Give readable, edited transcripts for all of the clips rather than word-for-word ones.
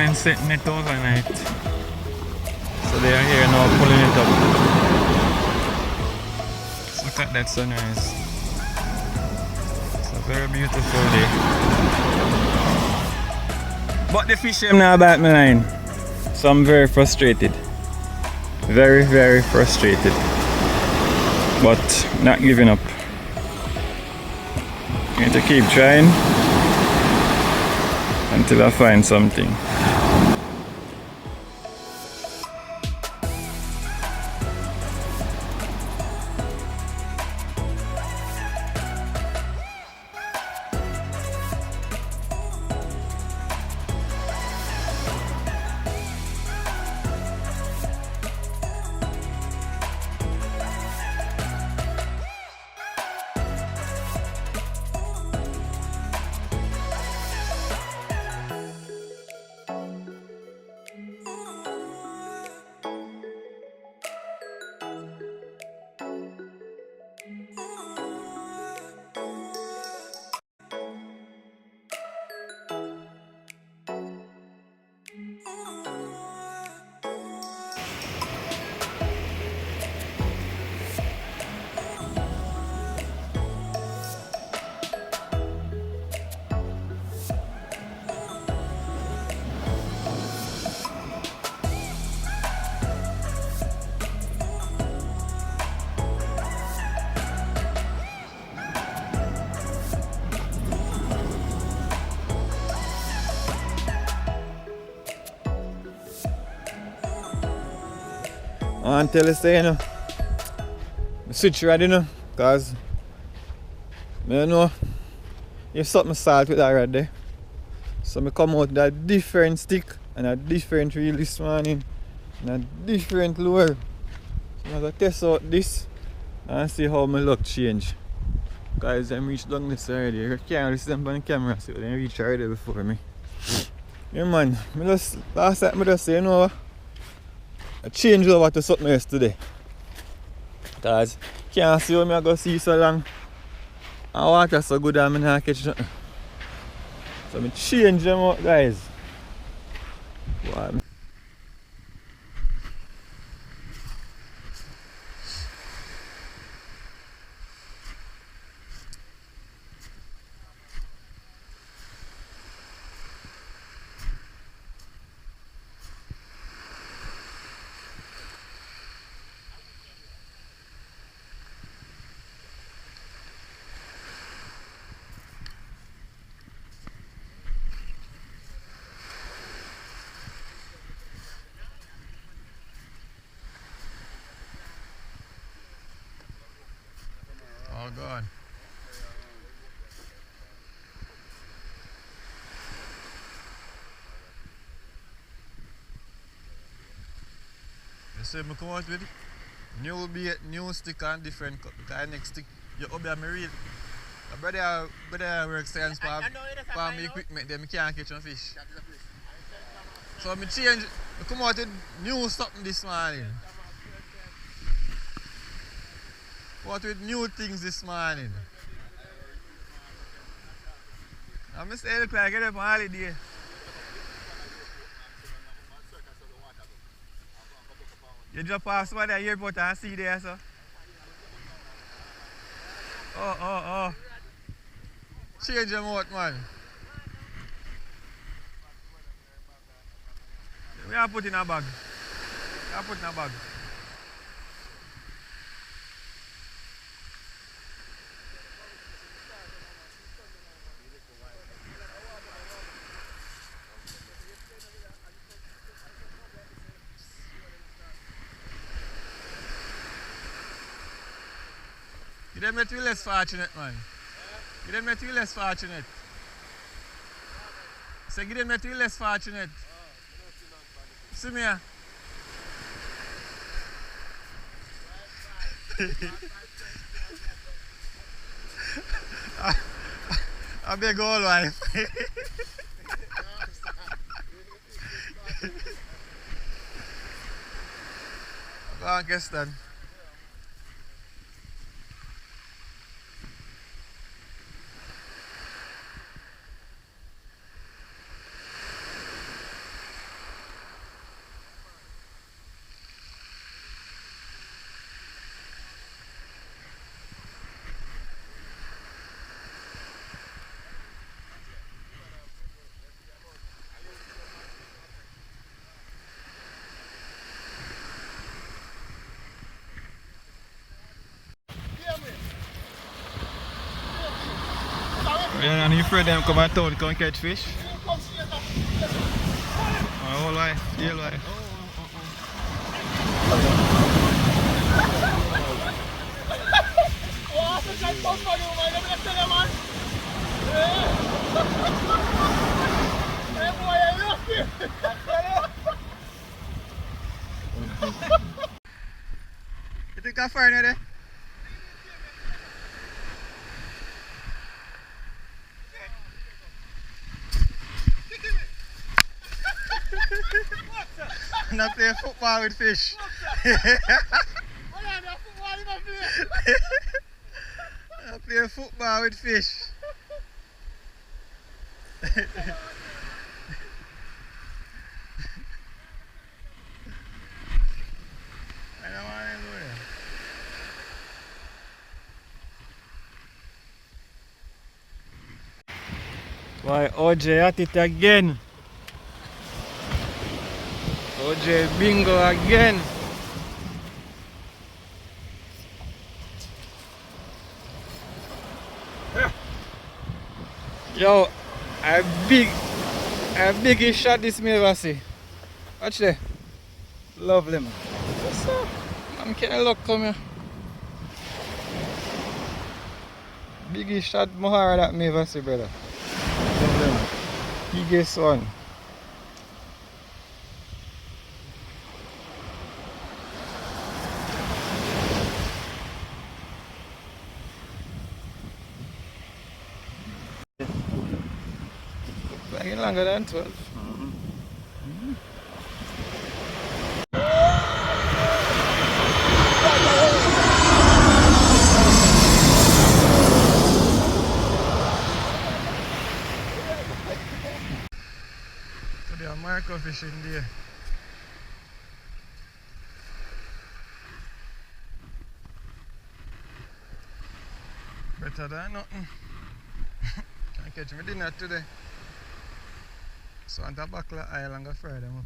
been setting it overnight. So they are here now pulling it up. So look at that sunrise. It's a very beautiful day. But the fish them now bite my line. So I'm very frustrated. Very, very frustrated. But not giving up. Need to keep trying until I find something. I want to tell you, say, you know, I switch ready, you know, because I don't know if something salt with that right there. So I come out with a different stick and a different reel this morning and a different lure. So I'm going to test out this and see how my luck change. Guys, I'm reached down this already. You can't see them on the camera, so they reach already before me. Yeah man, last time I just say, you know what? I changed over to something else today. Because can't see how I go see so long. And water so good and I not catch nothing. So I change them out, guys. Wow. Oh God. You see me come out with new bait, new stick and different cut. Because next stick, you up there, me real. My brother works science for me equipment, then I can't catch no fish. So I change, I come out with new something this morning. What with new things this morning. I'm just look like I get up on holiday. You drop off somebody at the airport and see there, so. Oh. Change them out, man. We are put in a bag. You them let you less fortunate, man. You them let you less fortunate. So give them let you less fortunate. See me here. I beg all wife. Go on, Keston. Yeah, and you afraid them come out town come catch fish? Whole life, real life. You think I'm fine there? Not play football with fish. Not play football with fish. I don't want to go there. Why OJ at it again? OJ bingo again. Yo, a big shot this me ever see. Watch there. Lovely man. What's up? I'm can't look come here. Biggest shot mohara that me ever see, brother. Lovely man. Biggest one. Like longer than 12. So there are micro fish in there. Better than nothing. Can't catch me dinner today. So on the back of the aisle and go fry them up.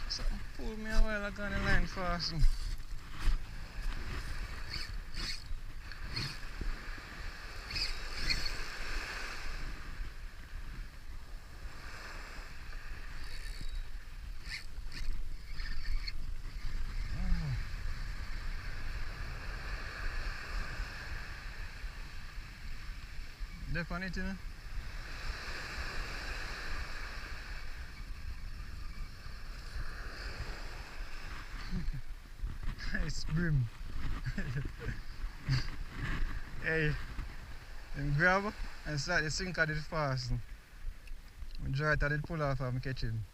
Something pulled me a while ago on the line fasten. Dip on it, you know? It's bream. Hey, then grab and start the sink at it fast. When dry it, I did pull off and catch him.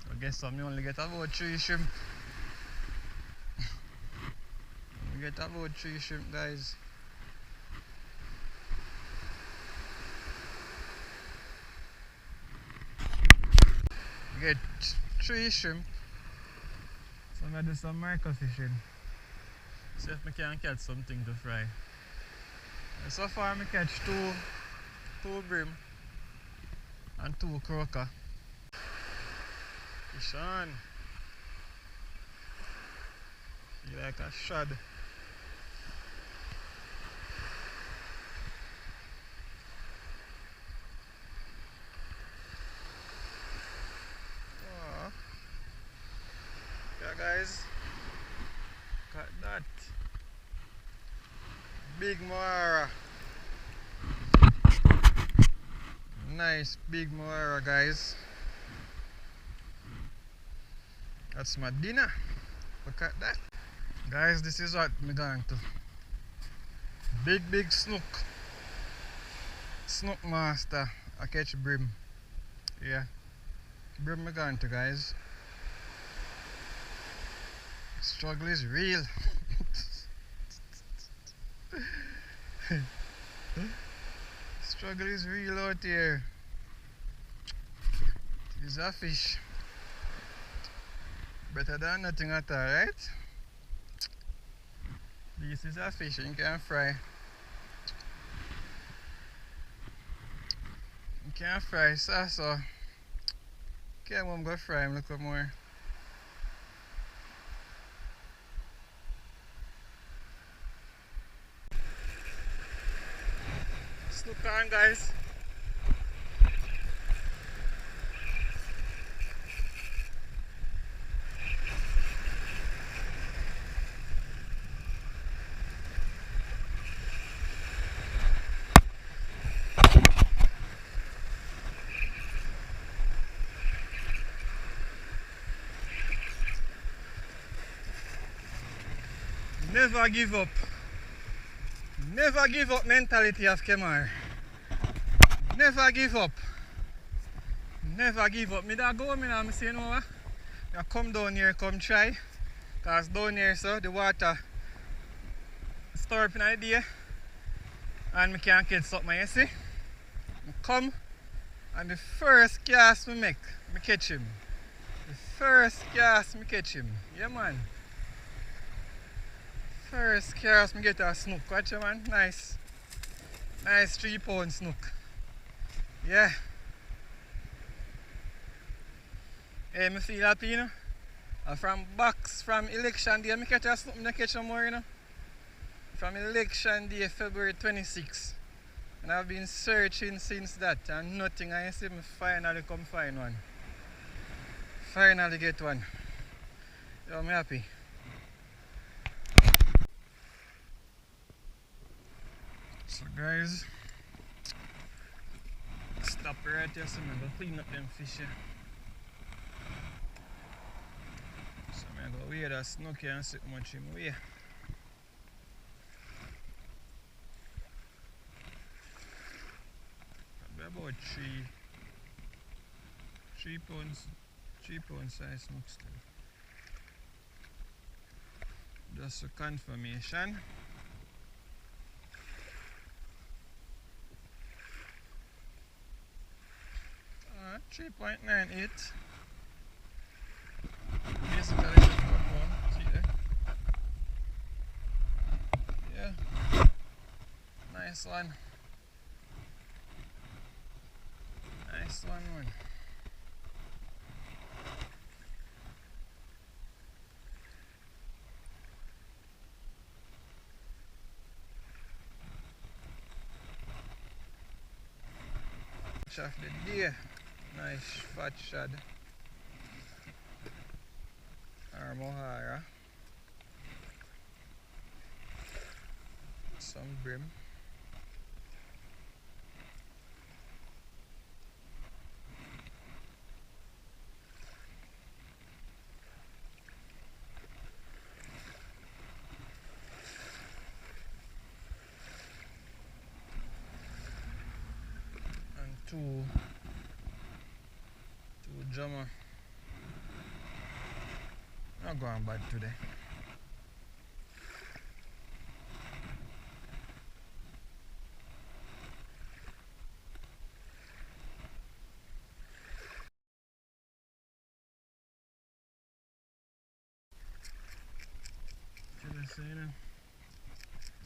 I guess some you only get about 3 shrimp. You get about 3 shrimp, guys. You get 3 shrimp. So I'm gonna do some micro fishing. See if I can catch something to fry. And so far I catch two bream and 2 croaker. Fish on. You like a shad. Oh. Yeah guys. big mohara. Nice big mohara, guys. That's my dinner. Look at that. Guys, this is what I'm going to. Big snook. Snook master. I catch bream. Yeah. Bream I'm going to, guys. Struggle is real. Struggle is real out here. It's a fish. Better than nothing at all, right? This is a fish you can fry. You can fry so okay, I'm gonna fry him a little more. Snook on, guys. Never give up. Never give up mentality of Kemar. Never give up. Never give up. Me da go, me now say, you know what? I come down here, come try. Cause down here, so the water store up in the day. And me can't catch something, you see? I come and the first cast me make, me catch him. The first cast me catch him. Yeah, man. First cast me get a snook. Watch it, man. Nice. Nice 3-pound snook. Yeah. Hey, me feel happy, you know. And from box, from election day, I catch a snook, I catch some more, you know. From election day, February 26th. And I've been searching since that and nothing. I see me finally come find one. Finally get one. So I'm happy. So guys, stop right here so I'm going to clean up them fish here. So I'm going to weigh that snook here and see how much him weigh. Probably about 3 pounds, 3 pound size snook still. Just for confirmation. 3.98. Basically, just 1 pound. See there? Yeah. Nice one. Nice one. Fish of the day. Nice fat shad. Or mohara. Some bream. And two drummer. Not going bad today. So, you know,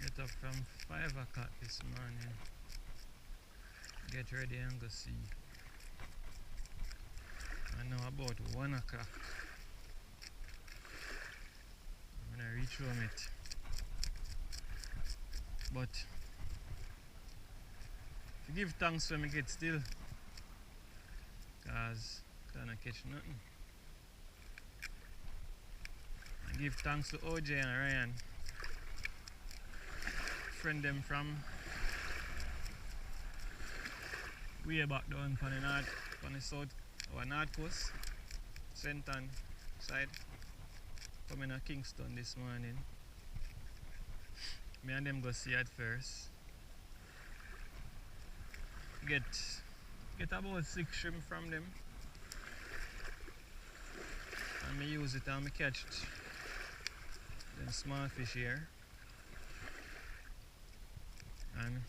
get up from 5 o'clock this morning. Get ready and go see. I know about 1 o'clock. I'm gonna reach home it. But if you give thanks when I get still, cause I can't catch nothing. I give thanks to OJ and Ryan friend them from way back down on the north, on the south or north coast, Senton side. Coming to Kingston this morning. Me and them go see it first. Get about 6 shrimp from them. And me use it and me catch them small fish here. And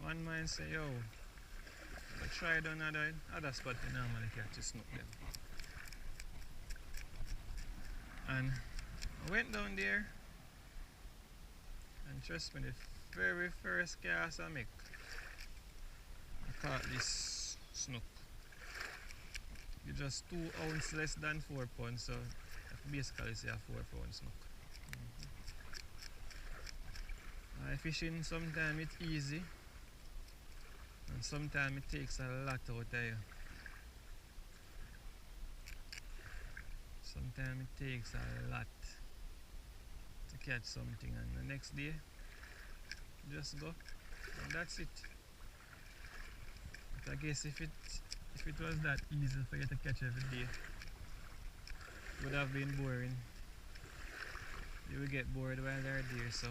one man say, yo, I try down other spot you normally catch a snook them. And I went down there, and trust me, the very first cast I make, I caught this snook. It's just 2 ounces less than 4 pounds, so I basically say a 4-pound snook. Fishing sometimes it's easy, and sometimes it takes a lot out of you. Sometimes it takes a lot to catch something, and the next day just go, and that's it. But I guess if it was that easy for you to catch every day, it would have been boring. You will get bored while they're there, so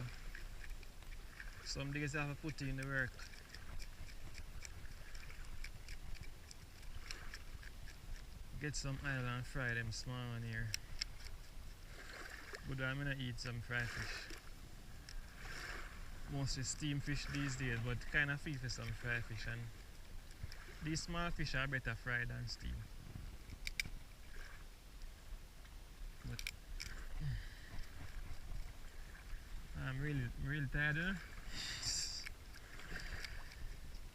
some days you have to put in the work. Get some oil and fry them small one here. But I'm gonna eat some fried fish. Mostly steam fish these days, but kinda feel for some fried fish, and these small fish are better fried than steam. But I'm really tired, you know?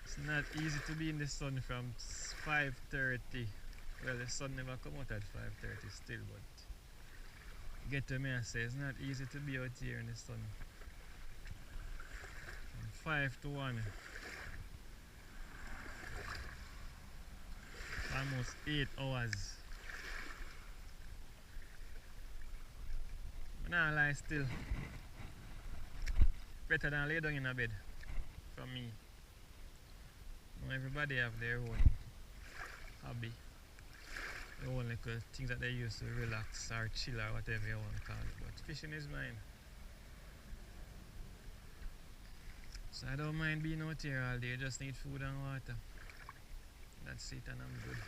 It's not easy to be in the sun from 5:30. Well, the sun never come out at 5:30 still, but get to me and say it's not easy to be out here in the sun. From 5 to 1. Almost 8 hours. But now I lie still. Better than lay down in a bed. For me. Now everybody have their own hobby. Their own little things that they use to relax or chill or whatever you want to call it. But fishing is mine. So I don't mind being out here all day. I just need food and water. That's it, and I'm good.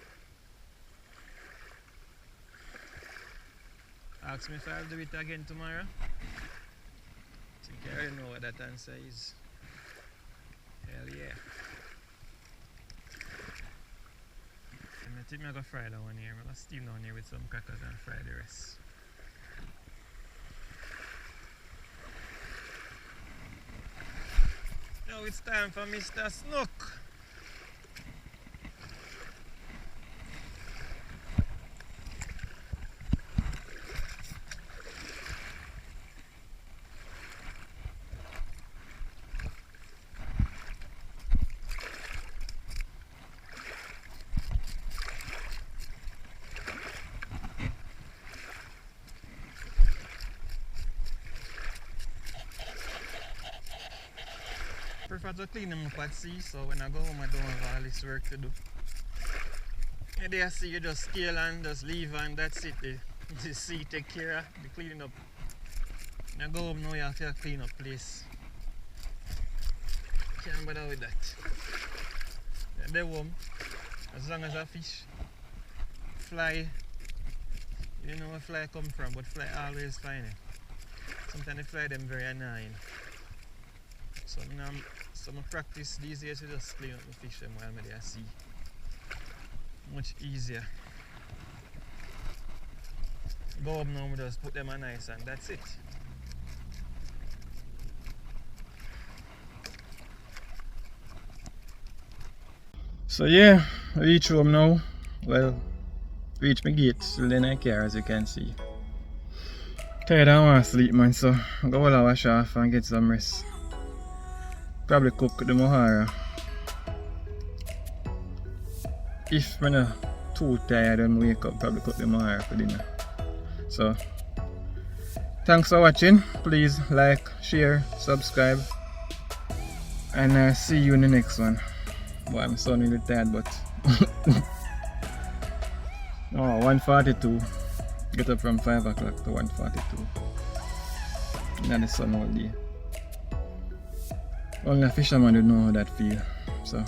Ask me if I'll do it again tomorrow. I think I already know what that answer is. Hell yeah. I think I'm going to fry that one here. I'm going to steam down here with some crackers and fry the rest. Now it's time for Mr. Snook. I prefer to clean them up at sea, so when I go home I don't have all this work to do. And there see you just scale and just leave, and that's it. The sea take care of the cleaning up. When I go home now you have to clean up place. Can't bother with that. And they're warm. As long as I fish. Fly. You know where fly come from, but fly always find it. Sometimes the fly them very annoying. So some practice these days to just clean up the fish them while I'm there at sea. Much easier. Go up now, we just put them on ice and that's it. So yeah, I reach home now. Well, reach my gate, still in my car as you can see. Tired and want to sleep, man, so I'm going to wash off and get some rest. Probably cook the mohara. If I'm not too tired and wake up, probably cook the mohara for dinner. So, thanks for watching. Please like, share, subscribe, and I'll see you in the next one. Boy, I'm so really tired, but oh, 1:42. Get up from 5 o'clock to 1:42. Now the sun all day. Only a fisherman would know how that feel. So